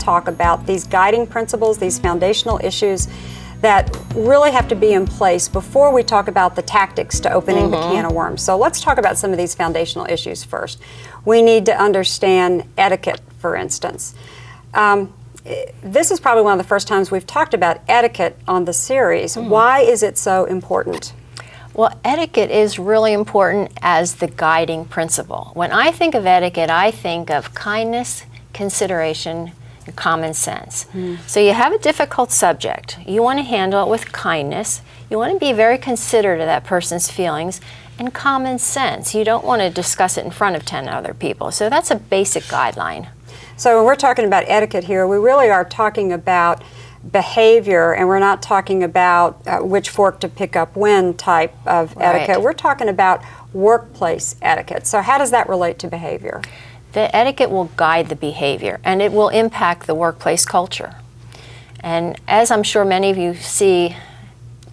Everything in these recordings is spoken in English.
talk about these guiding principles, these foundational issues that really have to be in place before we talk about the tactics to opening the can of worms. So let's talk about some of these foundational issues first. We need to understand etiquette, for instance. This is probably one of the first times we've talked about etiquette on the series. Why is it so important? Well, etiquette is really important as the guiding principle. When I think of etiquette, I think of kindness, consideration, and common sense. So you have a difficult subject. You want to handle it with kindness. You want to be very considerate of that person's feelings, and common sense. You don't want to discuss it in front of 10 other people. So that's a basic guideline. So when we're talking about etiquette here, we really are talking about behavior, and we're not talking about which fork to pick up when type of etiquette. We're talking about workplace etiquette. So how does that relate to behavior? The etiquette will guide the behavior, and it will impact the workplace culture. And as I'm sure many of you see,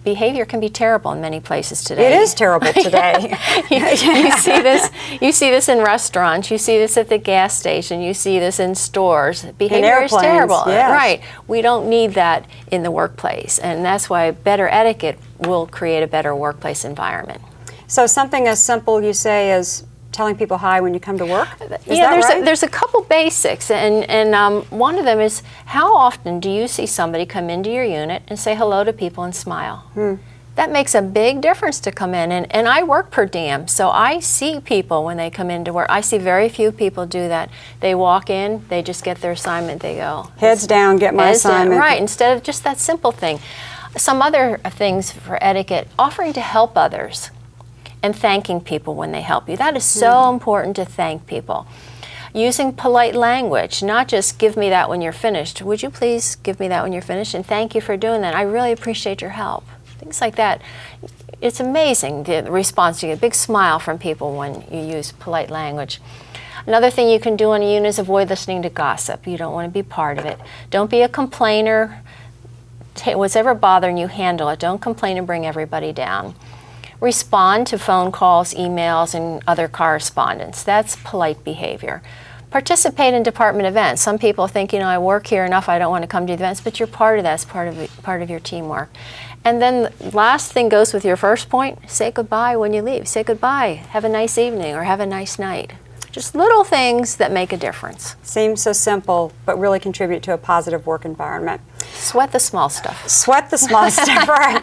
behavior can be terrible in many places today. It is terrible today. you see this in restaurants, you see this at the gas station, you see this in stores. Behavior is terrible. Yes. Right. We don't need that in the workplace, and that's why better etiquette will create a better workplace environment. So something as simple, you say, as telling people hi when you come to work? There's a couple basics, and one of them is, how often do you see somebody come into your unit and say hello to people and smile? That makes a big difference to come in, and I work per diem, so I see people when they come into work. I see very few people do that. They walk in, they just get their assignment, they go. Heads down, get my assignment. Right, instead of just that simple thing. Some other things for etiquette, offering to help others and thanking people when they help you. That is so important, to thank people. Using polite language, not just give me that when you're finished. Would you please give me that when you're finished, and thank you for doing that. I really appreciate your help. Things like that. It's amazing the response. You get a big smile from people when you use polite language. Another thing you can do in a unit is avoid listening to gossip. You don't want to be part of it. Don't be a complainer. What's ever bothering you, handle it. Don't complain and bring everybody down. Respond to phone calls, emails, and other correspondence. That's polite behavior. Participate in department events. Some people think, I work here enough, I don't want to come to the events, but you're part of that. It's part of your teamwork. And then the last thing goes with your first point, say goodbye when you leave. Say goodbye, have a nice evening, or have a nice night. Just little things that make a difference. Seems so simple, but really contribute to a positive work environment. Sweat the small stuff. Sweat the small stuff, right.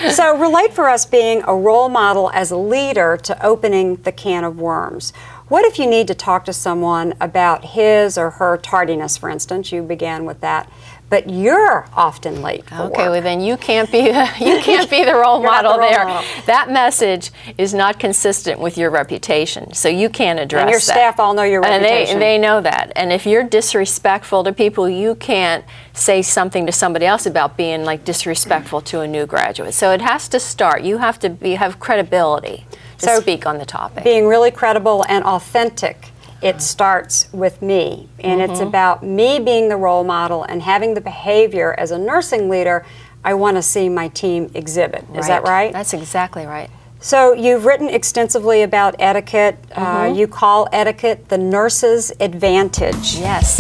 So relate for us being a role model as a leader to opening the can of worms. What if you need to talk to someone about his or her tardiness, for instance? You began with that. But you're often late for work. Okay, well then you can't be the role model there. That message is not consistent with your reputation, so you can't address that. And your staff all know your reputation. And they know that. And if you're disrespectful to people, you can't say something to somebody else about being disrespectful to a new graduate. So it has to start. You have to have credibility to speak on the topic. Being really credible and authentic. It starts with me, and it's about me being the role model and having the behavior as a nursing leader I want to see my team exhibit. Is that right? That's exactly right. So you've written extensively about etiquette. You call etiquette the nurse's advantage. Yes.